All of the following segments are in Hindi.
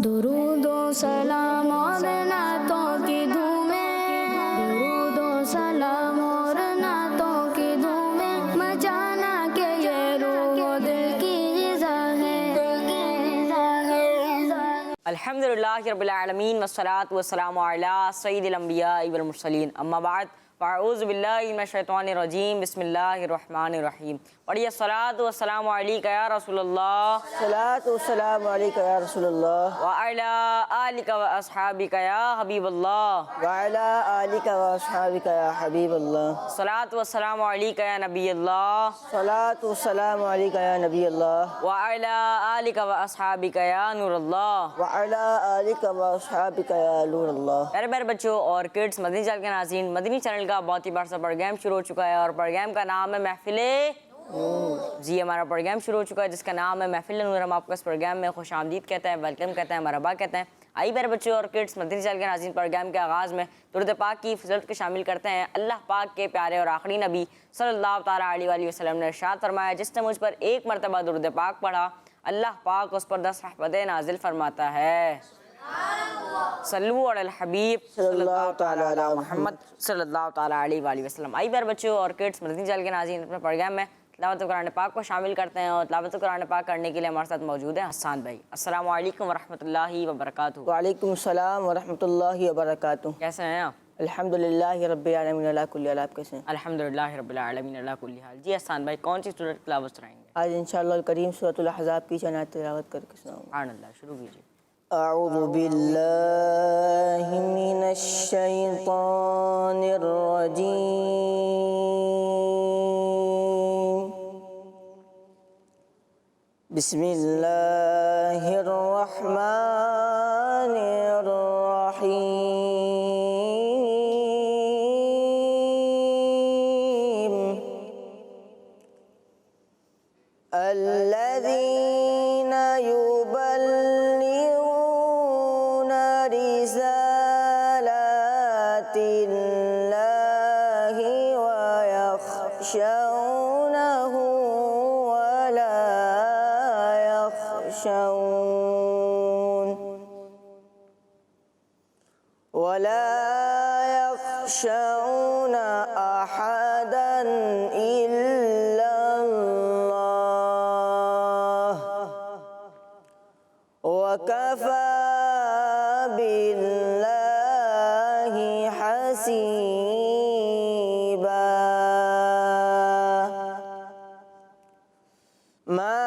दुरूदो सलाम और नातों की धूमें, दुरूदो सलाम और नातों की धूमें, मचाना के ये रूह दिल की ग़िज़ा है। अल्हम्दुलिल्लाहि रब्बिल आलमीन वस्सलातु वस्सलामु अला सय्यिदिल अंबिया वल मुरसलीन अम्मा बाद फ़अऊज़ु बिल्लाहि मिनश शैतानिर रजीम बिस्मिल्लाहिर रहमानिर रहीम। पढ़िए सलातु वस्सलामु अलैका या रसूलल्लाह, सलातु वस्सलामु अलैका या रसूलल्लाह व अला आलिका व अस्हाबिका या हबीबल्लाह, व अला आलिका व अस्हाबिका या हबीबल्लाह। सलातु वस्सलामु अलैका या नबीयल्लाह, सलातु वस्सलामु अलैका या नबीयल्लाह व अला आलिका व अस्हाबिका या नूरल्लाह। व अला आलिका व अस्हाबिका या नूरल्लाह। प्यारे प्यारे बच्चों और किड्स, मदनी चैनल के नाज़रीन, मदनी चैनल का बहुत ही बड़ा सा प्रोग्राम शुरू हो चुका है और प्रोग्राम का नाम है महफिले जी। हमारा प्रोग्राम शुरू हो चुका है जिसका नाम है महफिल नूर। हम आपको इस प्रोग्राम में खुश आमदीद कहते हैं, वेलकम कहते हैं, मरहबा कहते हैं। आई प्यारे बच्चों और किड्स, मदनी चैनल के नाज़रीन, प्रोग्राम के आगाज़ में दुरूद पाक की फ़ज़ीलत को शामिल करते हैं। अल्लाह पाक के प्यारे और आखिरी नबी सल्लल्लाहु तआला अलैहि वसल्लम ने इरशाद फरमाया, जिसने मुझ पर एक मरतबा दुरूद पाक पढ़ा, अल्लाह पाक उस पर 10 रहमतें नाजिल फरमाता है। सल्लु अलल हबीब सल्लल्लाहु तआला अला मुहम्मद सल्लल्लाहु तआला अलैहि वसल्लम। आई प्यारे बच्चों और किड्स, मदनी चैनल के नाज़रीन, अपने प्रोग्राम में तिलावत कुरान पाक को शामिल करते हैं और तिलावत कुरान पाक करने के लिए हमारे साथ मौजूद हैं हसन भाई। अस्सलामु अलैकुम वरहमतुल्लाहि वबरकातुहू। वालेकुम सलाम व रहमतुल्लाहि व बरकातुहू। कैसे हैं आप? अल्हम्दुलिल्लाहि रब्बिल आलमीन अला कुल्ली हाल। आप कैसे हैं? अल्हम्दुलिल्लाहि रब्बिल आलमीन अला कुल्ली हाल। जी हसन भाई, कौन सी सूरत की तिलावत कराएंगे? आज इंशाअल्लाह करीम सूरतुल अहज़ाब की चनात तिलावत करके सुनाऊंगा। सुभान अल्लाह, शुरू कीजिए। अऊज़ु बिल्लाहि मिनश शैतानिर रजीम। बिस्मिल्लाहिर रहमानिर रहीम। अल्लज़ीना युबल्लिगूना रिसालातिल्लाहि व यख़शौनहु व ला यख़शौन अहदन इल्लल्लाह व कफ़ा बिल्लाहि हसीबा। मा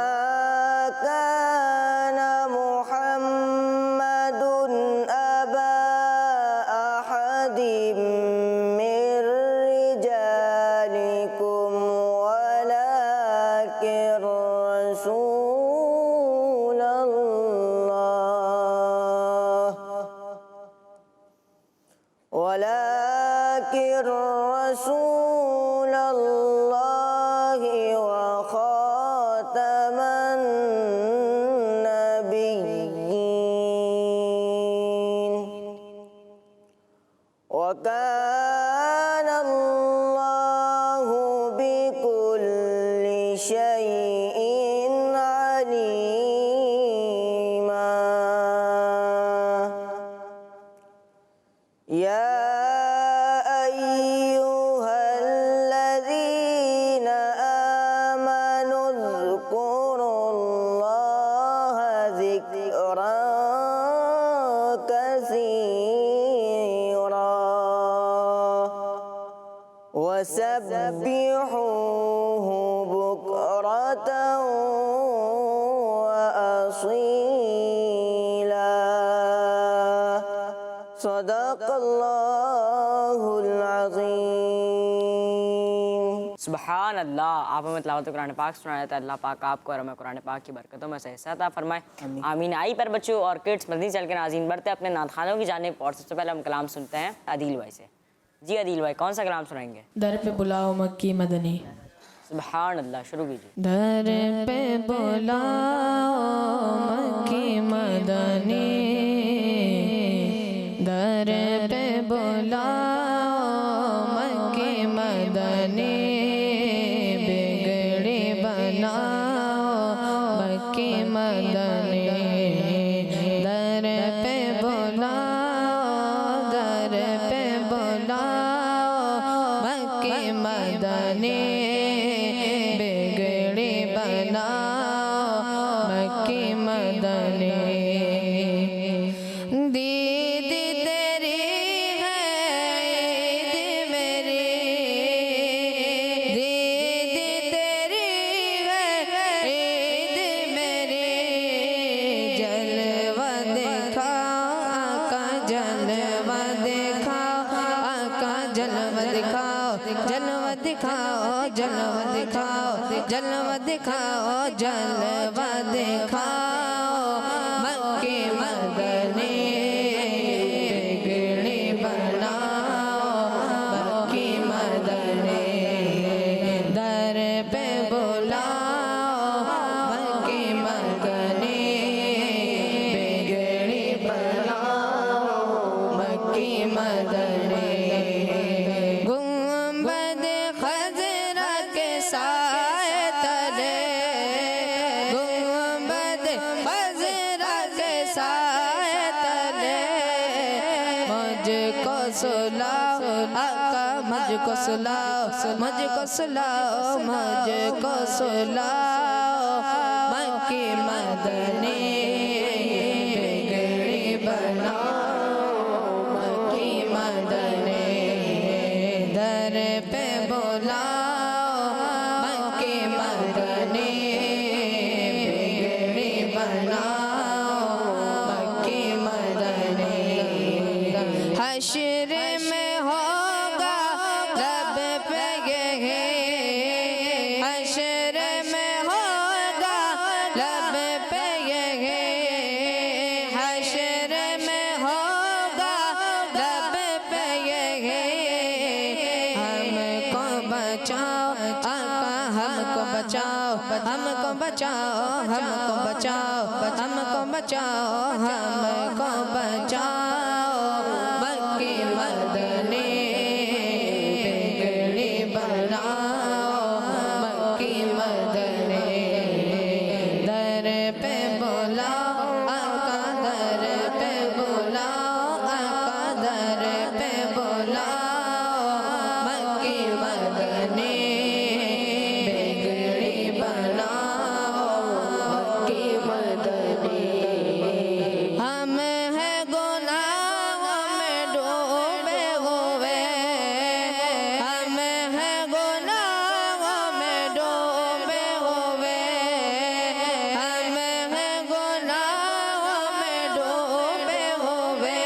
कान मुहम्मदुन अबा अहदिम मिर रिजालिकुम वलाकिन रसूलल्लाहि व खातमन नबिय्यीन व कानल्लाहु बिकुल्लि शैइन अलीमा। या अय्युहल्लज़ीना आमनु ज़्कुरुल्लाह ज़िक्रन कसीरा वसब्बिहूहु बुक्रतन व असीला। सदक़ल्लाहुल अज़ीम। सुभान अल्लाह। आप हमें तिलावत कुरान पाक सुनाया था। अल्लाह पाक आपको और हमें कुरान पाक की बरकतों में से हिस्सा अता फरमाए, आमीन। आई पर बच्चों और किड्स, मदनी चैनल के नाज़रीन, बढ़ते अपने नात खानों की जानिब और सबसे पहले हम कलाम सुनते हैं आदिल भाई से। जी आदिल भाई, कौन सा कलाम सुनाएंगे? दर पे बुलाओ मक्की मदनी। सुभान अल्लाह, शुरू कीजिए। दर पे बुलाओ मक्की मदनी, दर पे बुलाओ मक्की मदनी, बिगड़ी बनाओ मक्की मदनी। दर दिखाओ जलवा दिखाओ जलवा दिखाओ जलवा दिखाओ मक्के मदनी बिगड़ी बनाओ मक्के मदनी दर पे बुलाओ मक्के मदनी बिगड़ी बनाओ मक्के मदनी गुंबद खजरा के साए तले गुंबद खजरा के साए तले मुझको सुलाओ आका मुझको सुलाओ मुझको सुलाओ मुझको सुलाओ मक्के मदनी बिगड़ी बनाओ मक्के मदनी दर पे बुलाओ मक्के मदनी बिगड़ी बनाओ मक्के मदनी हश्र में होगा लब पे ये हश्र में होगा लब पे ये हश्र में होगा लब पे ये हमको बचाओ आका हमको बचाओ हमको बचाओ हमको बचाओ हमको बचाओ हमको बचाओ मक्के मदनी बिगड़ी बनाओ मक्के मदनी दर पे बुलाओ आका दर पे बुलाओ आका दर पे बुलाओ मक्के मदनी बिगड़ी बनाओ मक्के मदनी हम है गुनाहों में डूबे हुए हम है गुनाहों में डूबे हुए हम है गुनाहों में डूबे हुए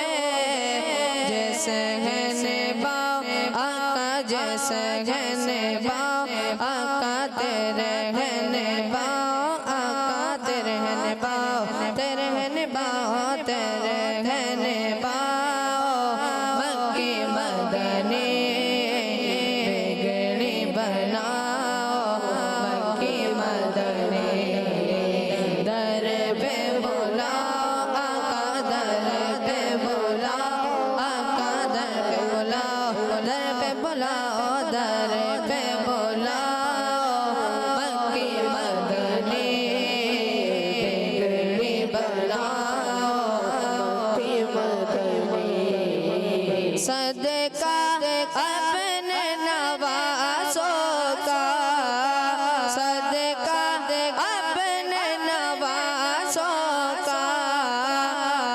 जैसे है निभाओ आका जैसे है निभाओ आका तेरे है निभाओ आका तेरे है निभाओ तेरे है निभाओ तेरे है निभाओ मक्के मदनी बिगड़ी बनाओ मक्के मदनी दर पे बुलाओ आका दर पे बुलाओ आका दर पे बुलाओ दर पे बुलाओ दर पे बुलाओ मक्के मदनी बिगड़ी बनाओ मक्के मदनी सदका अपने नवासों का सदका अपने नवासों का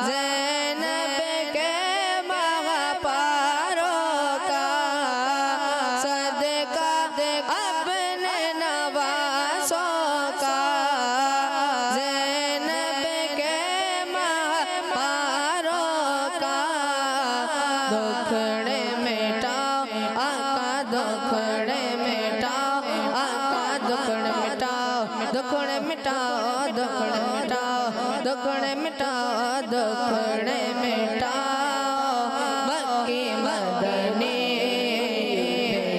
ज़ैनब के महापारों का सदका अपने नवासों का ज़ैनब के महापारों का दुखड़े मिटाओ आका दुखड़े मिटाओ आका दुखड़े मिटाओ दुखड़े मिटाओ दुखड़े मिटाओ दुखड़े मिटाओ दुखड़े मिटाओ मक्के मदनी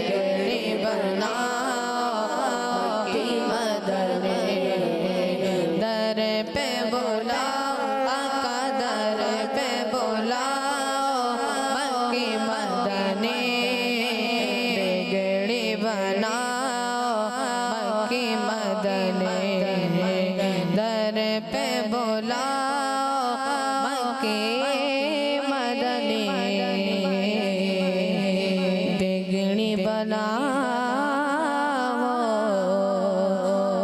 बिगड़ी बनाओ मक्के मदनी दर पे बुलाओ आका दर पे बुलाओ मक्के मदनी बिगड़ी बनाओ मक्के मदनी दर पे बुलाओ मक्के मदनी बिगड़ी बनाओ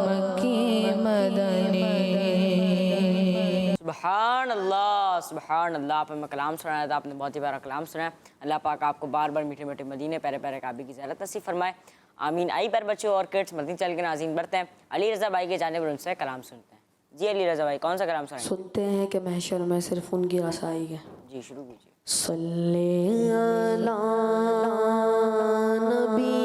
मक्के मदनी सुभान अल्लाह आप हमें कलाम सुनाया था आपने बहुत ही प्यारा कलाम सुनाया अल्लाह पाक आपको बार बार मीठे मीठे मदीने प्यारे प्यारे काबे की ज़ियारत नसीब फरमाए आमीन। आई पर बच्चों और किड्स मदनी चैनल के नाज़रीन बढ़ते हैं अली रज़ा भाई के जानिब उनसे कलाम सुनते हैं। जी अली रज़ा भाई कौन सा कलाम सुनाएंगे? सुनते हैं कि महशर में सिर्फ उनकी रसाई है। जी शुरू कीजिए। सल्ले अला नबी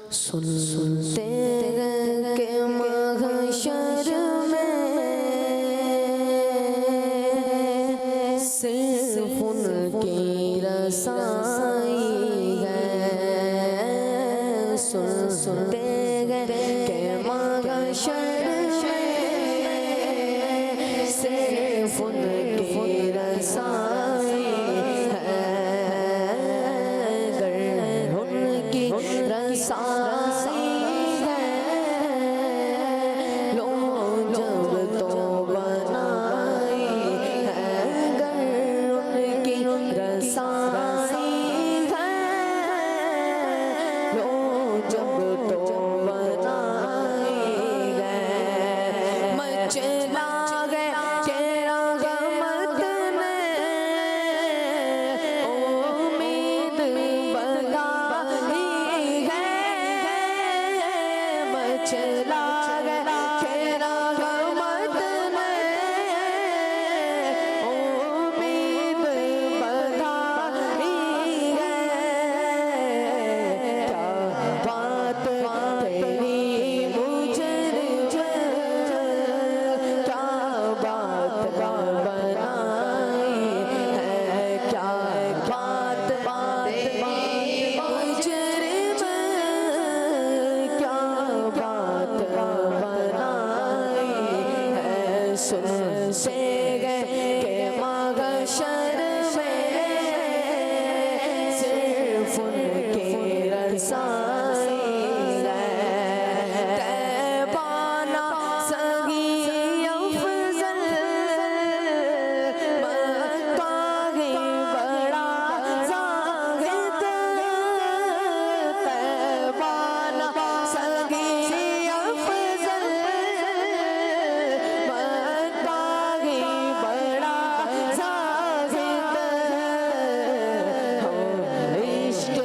सुनते के महशर में सिर्फ उनकी रसाई है। सुनते के महशर में सिर्फ उनकी रसाई है। गर उनकी रसाई है लो जब तो बनाई है। गर उनकी रसाई है लो जब तो बनाई है। मचला गया तेरा गमत ने उम्मीद बगाई है। मचला गया तेरा गमत ने उम्मीद बगाई है। क्या बात तेरी मुझर क्या बात बनाई है। क्या बात तेरी मुझर क्या बात बनाई है। सुन से गए के महशर में सिर्फ उनकी रसाई है। तैबाना सगी अफजल मक्का ही बड़ा जाहिद। तैबाना सगी अफजल मक्का ही बड़ा जाहिद। इश्क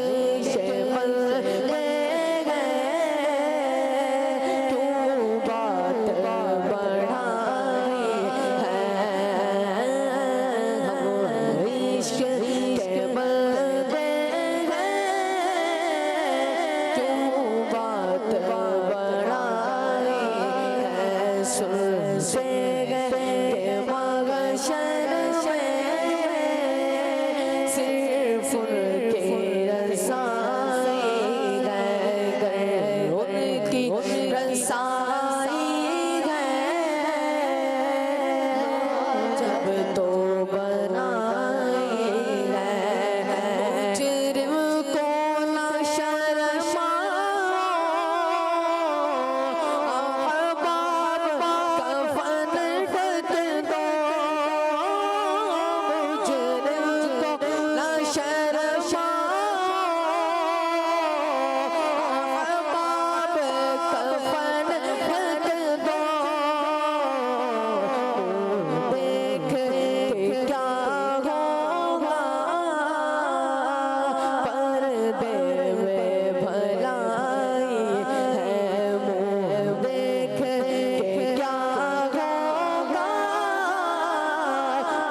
से मलबे गए तू बात बढ़ाई है। इश्क के मलबे गए तू बात बढ़ाई है। सुन से गए महशर में सिर्फ उनकी रसाई है। उनकी रसाई है जब तो बनाई है। मुजरिम को ना शर्माओ अहबाब कफन ढक दो। मुजरिम को ना शर्माओ अहबाब कफन ढक दो। देख के क्या होगा पर्दे में भलाई है। मुँह देख के क्या होगा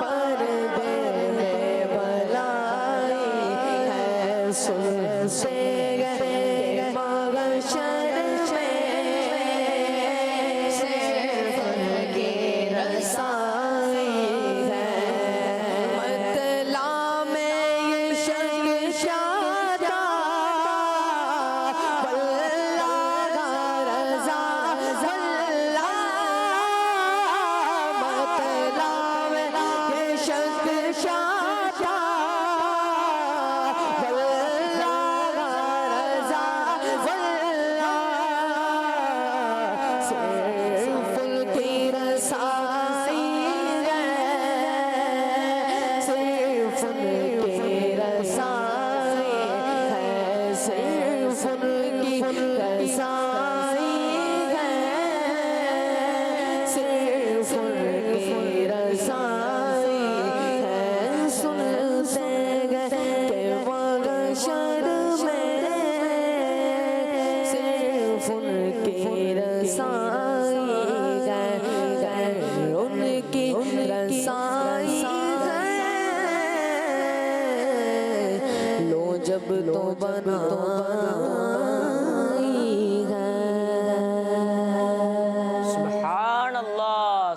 पर्दे में भलाई है। सुन से गए महशर में सिर्फ उनकी रसाई है। मतला में ये शक शादा वल्लाह रज़ा वल्लाह। मतला में ये शक शादा वल्लाह रज़ा वल्लाह। सिर्फ उनकी रसाई है सिर्फ उनकी रसाई है। सिर्फ उनकी रसाई है सिर्फ उनकी रसाई है। सुनते गए महशर में सिर्फ उनकी रसाई है। उनकी रसाई है लो जब तो बनाई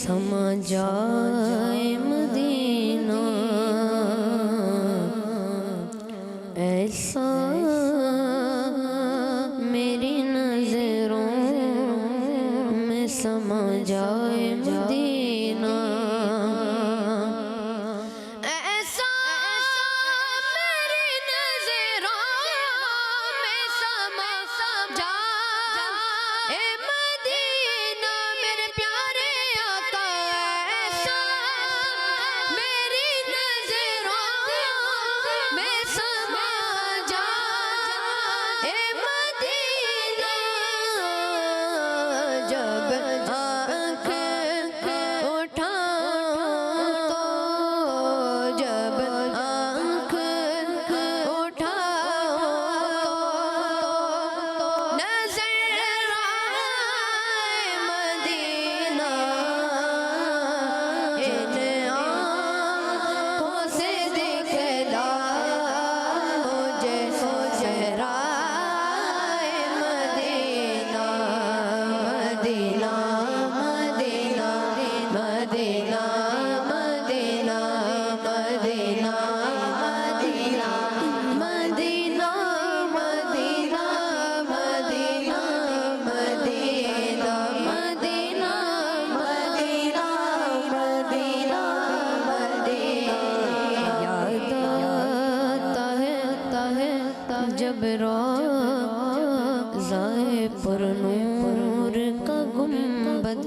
समा जाए मदीना ऐसा मेरी नजरों में समा जाए मदीना ऐसा मेरी नजरों में समा जाए मदीना मेरे प्यारे आका ऐसा मेरी नजरों में समा जाए मदीना जब आँख उठाऊं तो जब आँख उठाऊं तो नजर आए मदीना इन आँखों से दिखला मुझे चेहराए Medina Medina Medina Medina Medina Medina Medina Medina Medina Medina Medina Medina Medina Medina Medina याद आता है जब रोज़ाए पुरनूर का गुंबद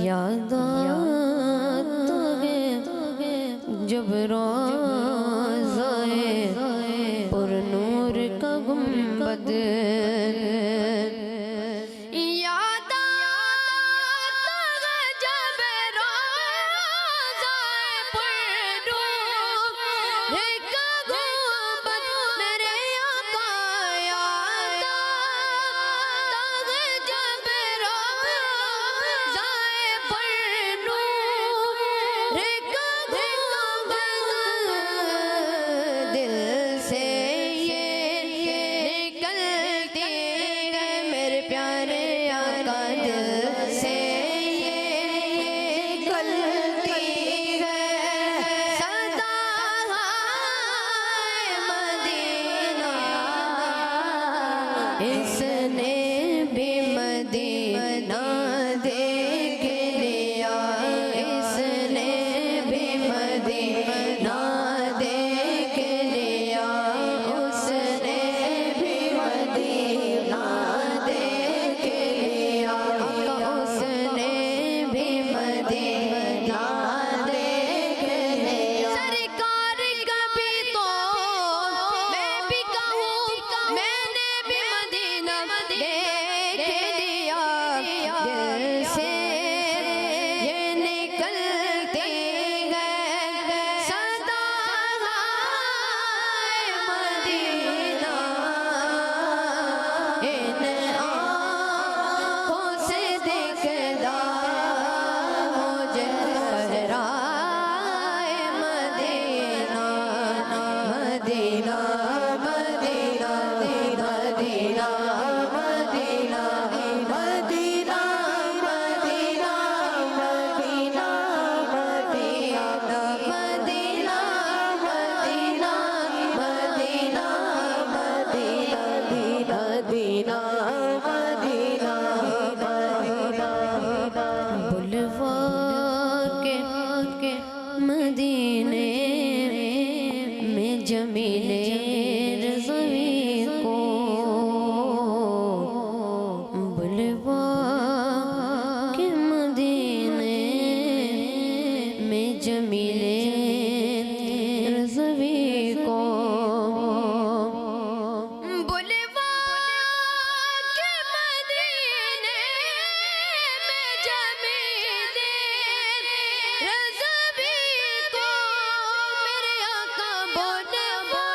याद आता है जब रोज़ाए पुरनूर का गुंबद याद आता है जब रोज़ाए पुरनूर का गुंबद मेरे आका याद आता है जब रोज़ाए पुरनूर का गुंबद दिल से ये निकलती है मेरे प्यारे आका दिल से ये निकलती है सदा हाय मदीना इसने भी मदीना देख लिया इसने भी मदीना देख लिया उसने भी मदीना देख लिया उसने भी मदीना देख लिया सरकार कभी तो मैं भी कहूँ मैंने भी मदीना देख लिया दिल से ये निकलती है सदा हाय मदीना इन आँखों से दिखला मुझे चेहराए Medina Medina Medina Medina Medina Medina Medina Medina Medina Medina Medina Medina Medina Medina बुलवा के मदीने में जमीले रज़वी को बुलवा के मदीने में जमीले रज़वी को बुलवा के मदीने में जमीले रज़वी को मेरे आका बुलवा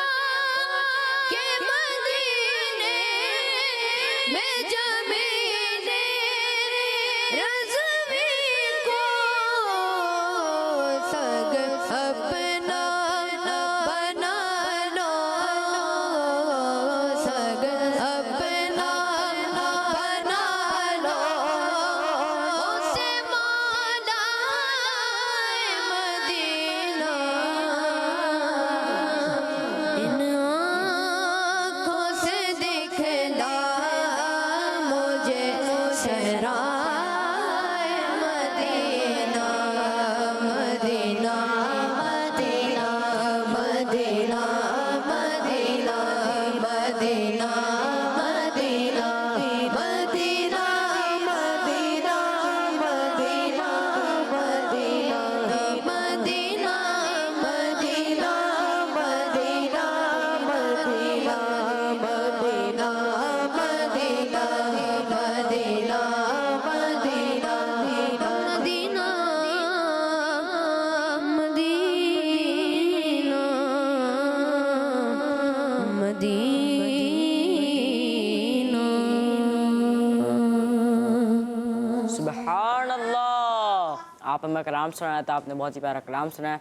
आप हमें कलाम सुनाया था, आपने बहुत ही प्यारा कलाम सुनाया।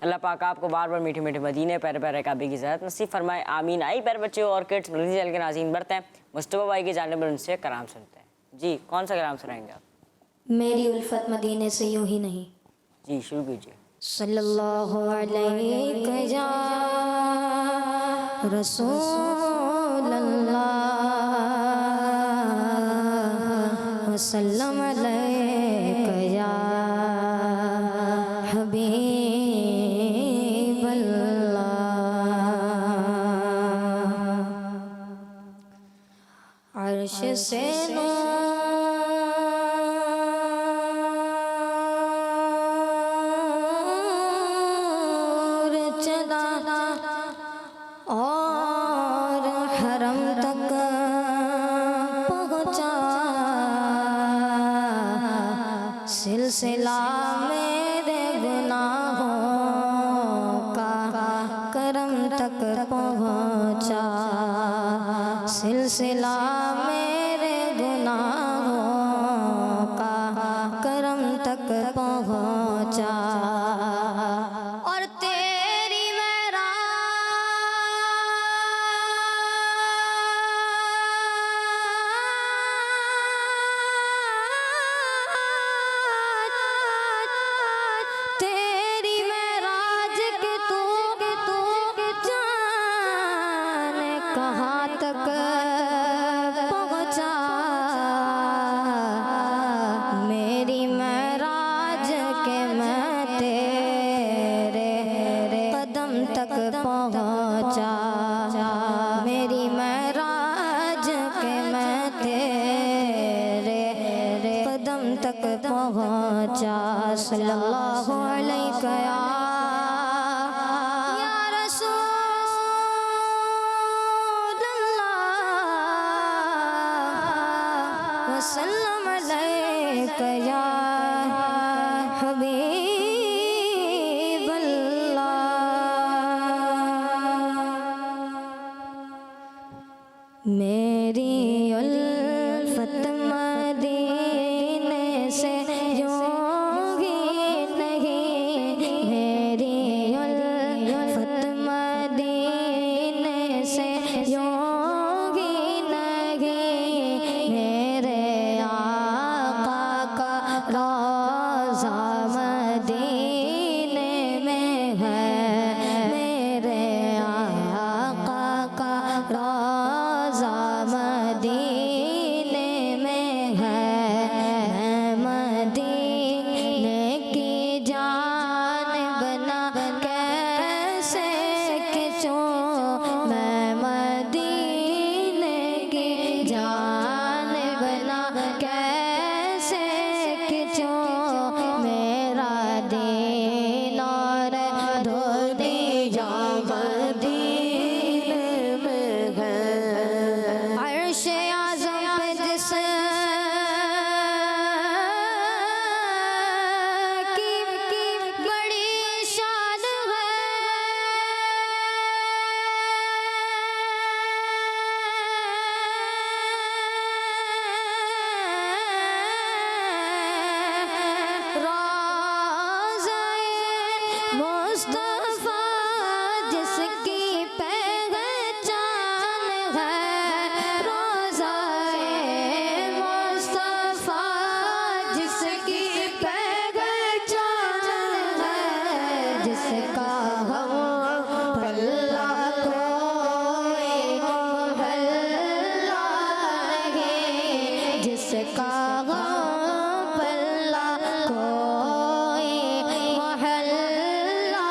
अल्लाह पाक आपको बार बार मीठे मीठे मदीने प्यारे प्यारे काबे की ज़ियारत नसीब फरमाए, आमीन। आई प्यारे बच्चों और किड्स मदनी चैनल के नाज़रीन बढ़ते हैं मुस्तफ़ा भाई की जानिब उनसे कलाम सुनते हैं। जी कौन सा कलाम सुनाएंगे आप? मेरी उल्फत मदीने से यूं ही नहीं। जी शुरू कीजिए। सल्लल्लाहु अलैहि या रसूल अल्लाह वसल्लम अलैका या हबीब अल्लाह। अर्श से और हरम तक पहुँचा, सिलसिला मेरे गुनाहों का करम तक पहुँचा, सिलसिला मेरे गुनाहों का करम तक पहुँचा। और तेरी मेराज के तू जाने कहाँ तक पहुँचा, मेरी मेराज के मैं तेरे कदम तक पहुँचा, मेरी मेराज के मैं तेरे कदम तक पहुँचा। सल्लल्लाहु अलैहि या रसूल अल्लाह वसल्लम अलैका या हबीब अल्लाह। मेरी उल्फत मदीने से योगी नहीं, मेरी उल्फत मदीने से योगी नहीं, मेरे आका का रोज़ा मदीने में है, मेरे आका का रोज़ा मदीने में है। मैं मदीने की जान बना कैसे खिंचूं, मैं मदीने की जान बना कैसे खिंचूं, मेरा दीन और दुनिया मदीने में है। अर्श आज़म पे जिस की बड़ी शान है, रोज़ाए मुस्तफ़ा जिसकी पहचान है, रोज़ाए मुस्तफ़ा जिसकी पहचान है, जिसका हम पल्ला कोई मोहल्ला नहीं, जिसका हम पल्ला कोई मोहल्ला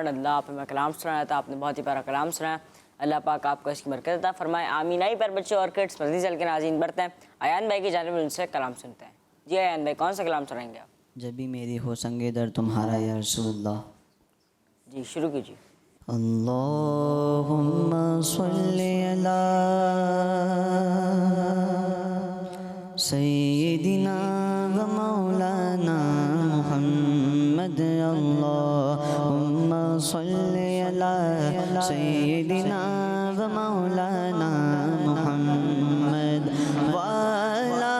सुभान अल्लाह, आप हमें कलाम सुनाया था, आपने बहुत ही प्यारा कलाम सुनाया। अल्लाह पाक आपको इसकी बरकत अता फरमाए, आमीन। आई पर बच्चों और किड्स मदनी चैनल के नाज़रीन बढ़ते हैं अयान भाई की जानिब में उनसे कलाम सुनते हैं। जी अयान भाई, कौन सा कलाम सुनाएंगे आप? जब भी मेरी हो संगे दर तुम्हारा या रसूलुल्लाह। जी शुरू कीजिए। अल्लाहुम्मा सल्ली अला सय्यिदिना व मौलाना मुहम्मद। अल्लाहुम्मा सल्ली अला सय्यिदिना व मौलाना मुहम्मद व अला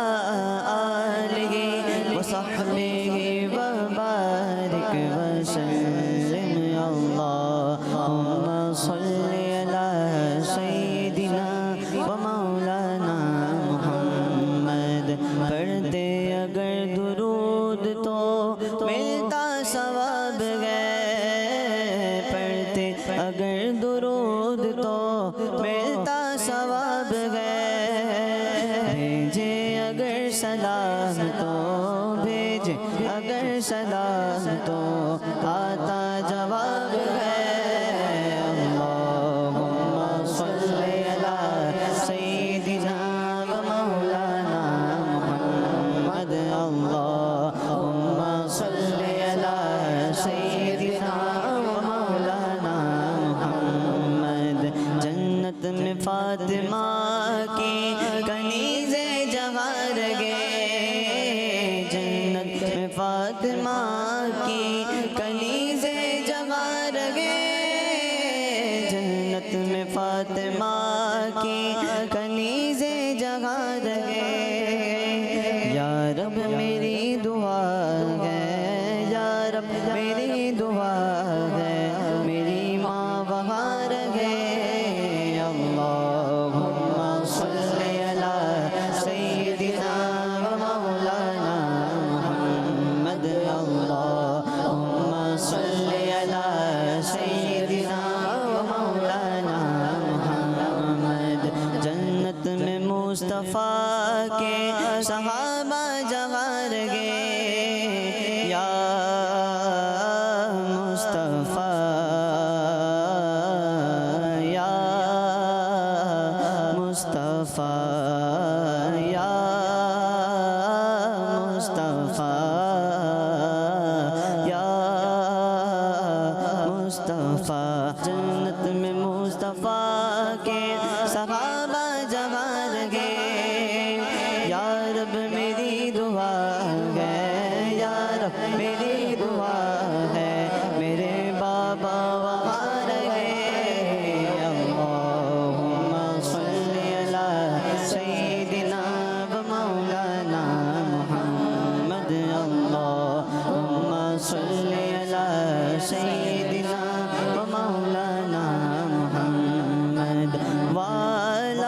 आलिहि व सहबिहि व बारिक व सल्लिम। अल्लाहुम्मा सल्ली अला सय्यिदिना व मौलाना मुहम्मद। पढ़ते अगर दुरूद तो मिलता सवाब है, पढ़ते अगर दुरूद तो मिलता सवाब है। भेजे अगर सलाम तो भेजे अगर सलाम तो आता जवाब है। अल्लाहुम्मा सल्ली अला सय्यिदिना व मौलाना मुहम्मद। अल्लाहुम्मा सल्ली अला सय्यिदिना व मौलाना मुहम्मद। जन्नत में फातिमा की कनीज़े जवार गे, जन्नत में फातिमा की कनीज़े जवार गे, जन्नत में फातिमा की कनीज़े जवार गे। या रब मेरी दुआ है, या रब मेरी दुआ है, मेरी माँ बहार है। अल्लाहुम्मा सल्ली अला सय्यिदिना व मौलाना मुहम्मद। अल्लाहुम्मा सल्ली अला सय्यिदिना व मौलाना मुहम्मद। जन्नत में मुस्तफ़ा के सहाबा जवार गे, या मुस्तफ़ा या मुस्तफ़ा या मुस्तफ़ा या मुस्तफ़ा। जन्नत में मुस्तफ़ा के सहाबा जवार गे, या रब मेरी दुआ है, या रब मेरी दुआ है, मेरे बाबा वहार है। अल्लाहुम्मा सल्ली अला सय्यिदिना व मौलाना मुहम्मद। अल्लाहुम्मा सल्ली अला सय्यिदिना व मौलाना मुहम्मद व अला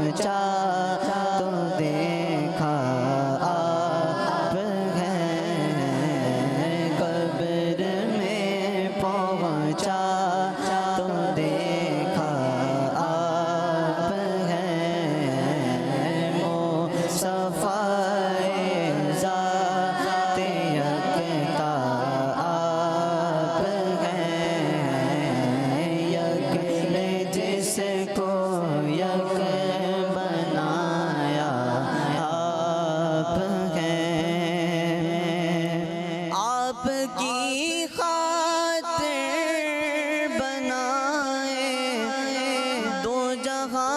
पहुँचा तो देखा आप हैं, कब्र में पहुँचा तो देखा आप हैं, मुस्तफ़ाए ज़ाते यकता आप हैं, यक ने जिसको यक बनाया आप हैं, आपकी खातिर बनाए दो जहां,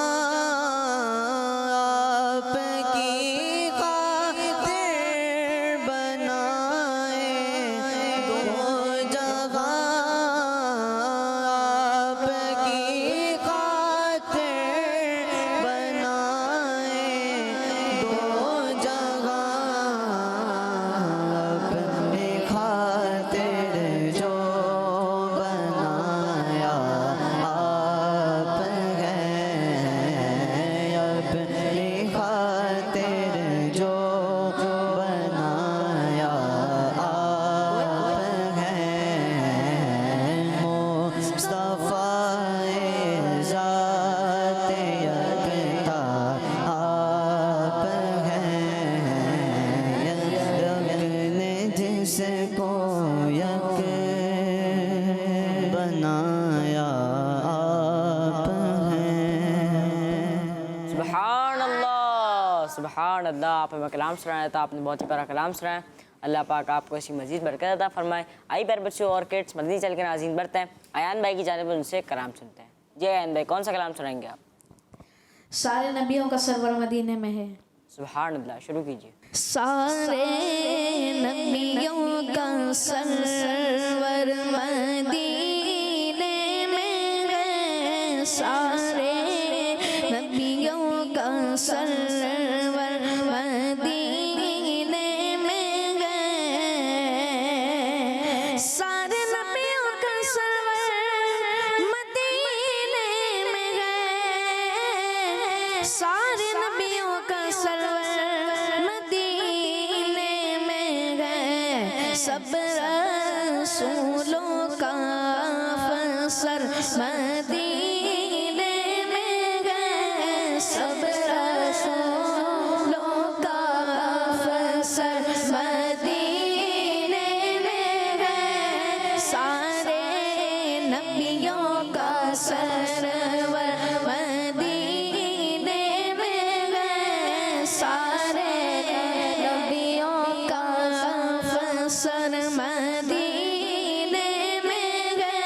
आपकी खातिर बनाए दो जहां, आपकी खातिर बनाए दो जहां, अपने खातिर जो बनाया आप हैं, अपने खातिर जो बनाया आप हैं, मुस्तफ़ाए ज़ाते यकता आप हैं, यक ने जिसको यक बनाया आप हैं। सुभान अल्लाह, सुभान अल्लाह। आप हमें कलाम सुनाया था, आपने बहुत ही प्यारा कलाम सुनाया। अल्लाह पाक आपको ऐसी मजीद बरकत अता फरमाए। आई प्यारे बच्चों और किड्स, मदनी चैनल के नाज़रीन बढ़ते हैं अयान भाई की जानिब उनसे कलाम सुनते हैं। जी अयान भाई, कौन सा कलाम सुनाएंगे आप? सारे नबियों का सरवर मदीने में है। सुभान अल्लाह, शुरू कीजिए। सारे नबियों का सरवर मदीने में है, सारे नबियों का सरवर मदीने में है, सारे नबियों का सरवर मदीने में है, सारे नबियों का सरवर मदीने में है, सब रसूलों का अफसर मदीने में है, सब रसूलों का अफसर मदीने में है, सारे नबियों का सरवर मदीने में है, सारे नबियों का अफसर मदीने में है,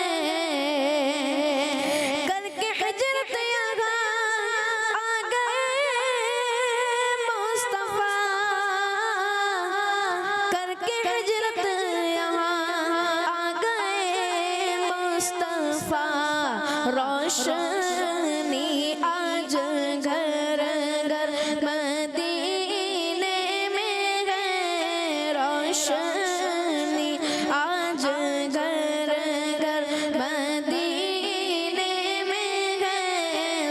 करके हिजरत यहाँ आ गए मुस्तफा, करके हिजरत यहाँ आ गए मुस्तफा, रोशनी आज घर घर मदीने में है, रोशनी आज घर घर मदीने में है,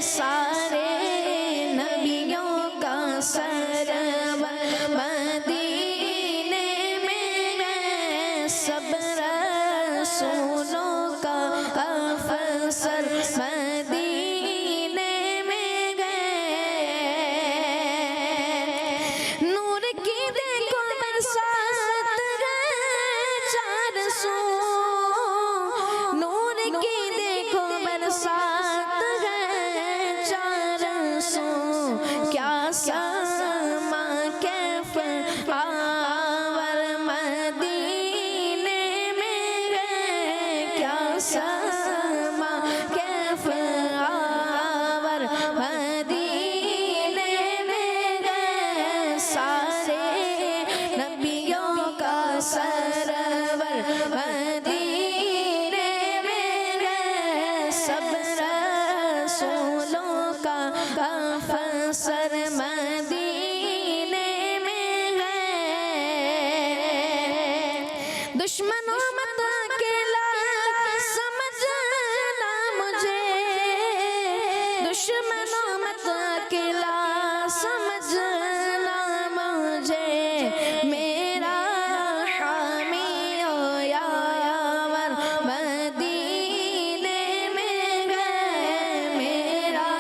सारे नबियों का सरवर मदीने में है, सब रसूलों का अफसर मदीने में गए, नूर की देखो बरसात है चार सू, नूर की देखो बरसात है चार सू, क्या समा कैफ आवर मदीने में गए, क्या समा कैफ आवर मदीने में गए, सारे नबियों का सरवर मदीने में गए, सब रसूलों का अफसर मदीने में गए, दुश्मनों मत अकेला समझना मुझे, दुश्मनों मशामत अकेला समझना मुझे मेरा हामी ओ यावर मदीने में गए मेरा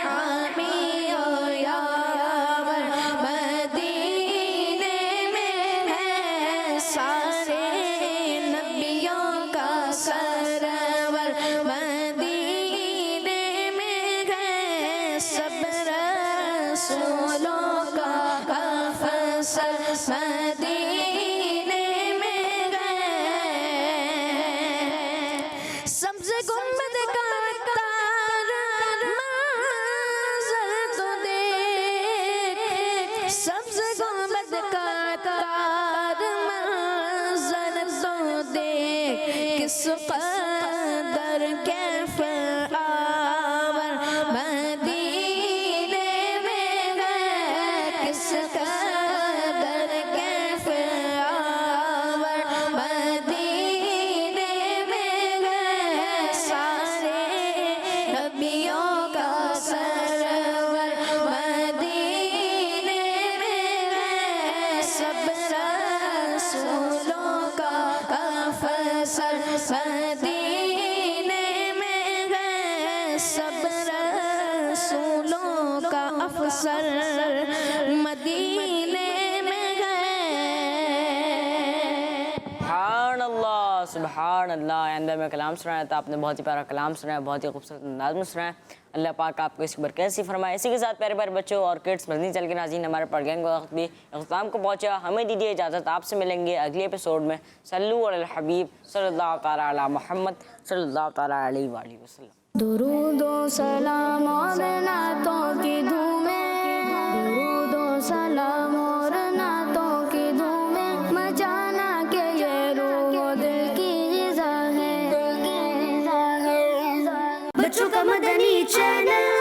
हामी ओ यावर मदीने में है सारे नबियों का सरवर मदीने में गए सब रसूलों का अफसल मदीने में गए सब्ज़ गुंबद का तारा मंज़र तो देख सब्ज़ गुंबद का तारा मंज़र तो देख किस कदर कैफ़ आवर मदीने में गए किस कदर कैफ़ आवर मदीने में गए सारे नबियों का सरवर मदीने में गए सब रसूलों का अफसल मदीने में गए सब रसूलों का अफसल मदीने में गए सुभान अल्लाह। अंदर में कलाम सुनाया था आपने, बहुत ही प्यारा कलाम सुनाया, बहुत ही खूबसूरत अंदाज में सुनाया। अल्लाह पाक आपको इसकी बरकत से फरमाए। इसी के साथ प्यारे प्यारे बच्चों और किड्स मदनी चैनल के नाज़रीन, हमारे प्रोग्राम का वक्त भी इख्तिताम को पहुँचा। हमें दीजिए इजाज़त, आपसे मिलेंगे अगले एपिसोड में। सल्लु अलल हबीब सल्लल्लाहु तआला अला मुहम्मद सल्लल्लाहु तआला अलैहि वसल्लम। दुरूद व सलाम और नातों की धूमें दुरूद व सलाम और नातों की धूमें मचाना के ये रूह दिल की ग़िज़ा है बच्चों का मदनी चैनल।